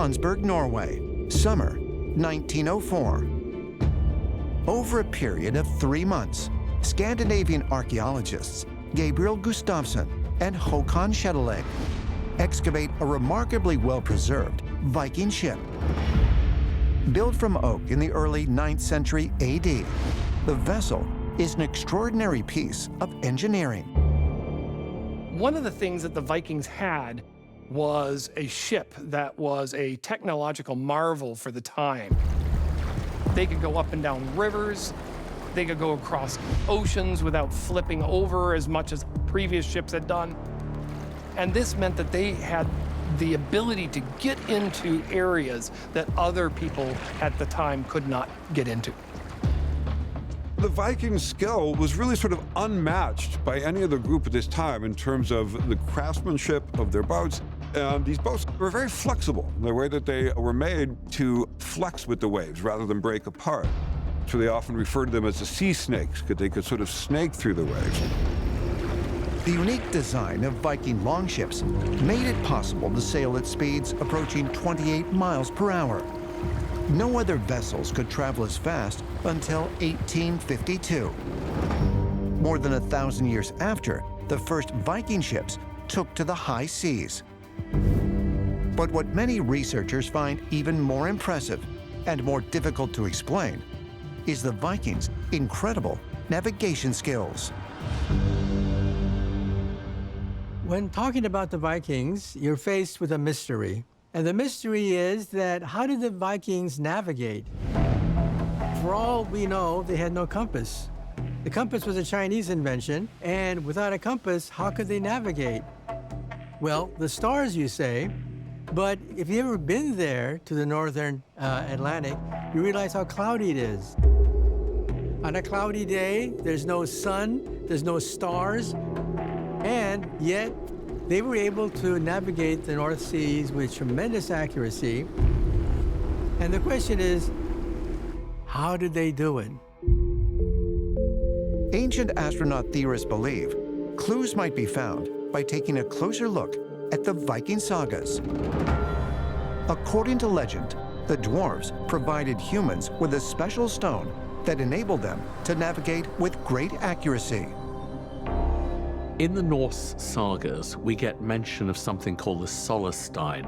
Tonsberg, Norway, summer 1904. Over a period of 3 months, Scandinavian archaeologists Gabriel Gustavsson and Håkon Shettelegg excavate a remarkably well-preserved Viking ship. Built from oak in the early 9th century AD, the vessel is an extraordinary piece of engineering. One of the things that the Vikings had was a ship that was a technological marvel for the time. They could go up and down rivers. They could go across oceans without flipping over as much as previous ships had done. And this meant that they had the ability to get into areas that other people at the time could not get into. The Viking skill was really sort of unmatched by any other group at this time in terms of the craftsmanship of their boats. And these boats were very flexible in the way that they were made to flex with the waves rather than break apart. So they often refer to them as the sea snakes, because they could sort of snake through the waves. The unique design of Viking longships made it possible to sail at speeds approaching 28 miles per hour. No other vessels could travel as fast until 1852. More than 1,000 years after, the first Viking ships took to the high seas. But what many researchers find even more impressive and more difficult to explain is the Vikings' incredible navigation skills. When talking about the Vikings, you're faced with a mystery. And the mystery is that how did the Vikings navigate? For all we know, they had no compass. The compass was a Chinese invention, and without a compass, how could they navigate? Well, the stars, you say, but if you've ever been there to the northern Atlantic, you realize how cloudy it is. On a cloudy day, there's no sun, there's no stars, and yet they were able to navigate the North Seas with tremendous accuracy. And the question is, how did they do it? Ancient astronaut theorists believe clues might be found by taking a closer look at the Viking sagas. According to legend, the dwarves provided humans with a special stone that enabled them to navigate with great accuracy. In the Norse sagas, we get mention of something called the solstein,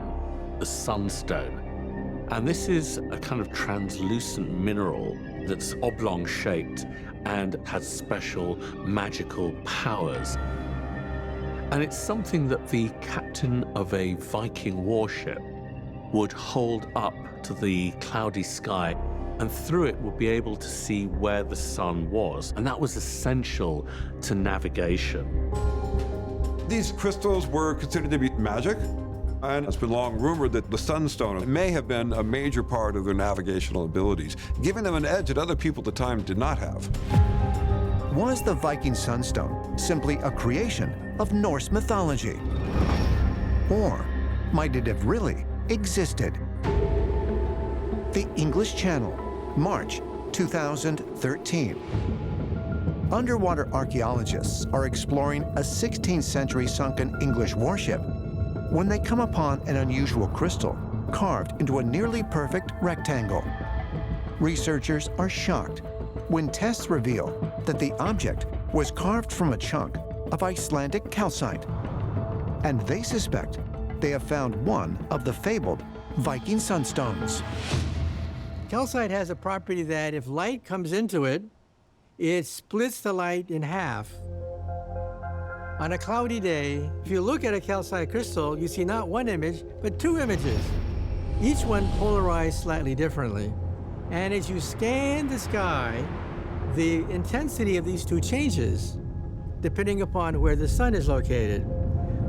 the sunstone. And this is a kind of translucent mineral that's oblong-shaped and has special magical powers. And it's something that the captain of a Viking warship would hold up to the cloudy sky, and through it would be able to see where the sun was. And that was essential to navigation. These crystals were considered to be magic, and it's been long rumored that the sunstone may have been a major part of their navigational abilities, giving them an edge that other people at the time did not have. Was the Viking sunstone simply a creation of Norse mythology? Or might it have really existed? The English Channel, March 2013. Underwater archaeologists are exploring a 16th century sunken English warship when they come upon an unusual crystal carved into a nearly perfect rectangle. Researchers are shocked when tests reveal that the object was carved from a chunk of Icelandic calcite. And they suspect they have found one of the fabled Viking sunstones. Calcite has a property that if light comes into it, it splits the light in half. On a cloudy day, if you look at a calcite crystal, you see not one image, but two images, each one polarized slightly differently. And as you scan the sky, the intensity of these two changes depending upon where the sun is located.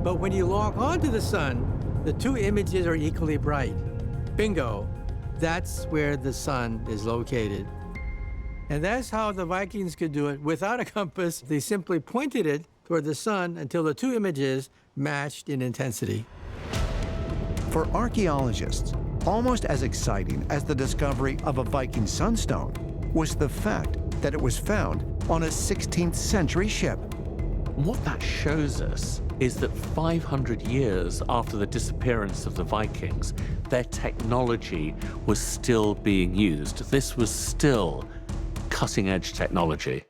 But when you lock onto the sun, the two images are equally bright. Bingo, that's where the sun is located. And that's how the Vikings could do it without a compass. They simply pointed it toward the sun until the two images matched in intensity. For archaeologists, almost as exciting as the discovery of a Viking sunstone was the fact that it was found on a 16th century ship. What that shows us is that 500 years after the disappearance of the Vikings, their technology was still being used. This was still cutting-edge technology.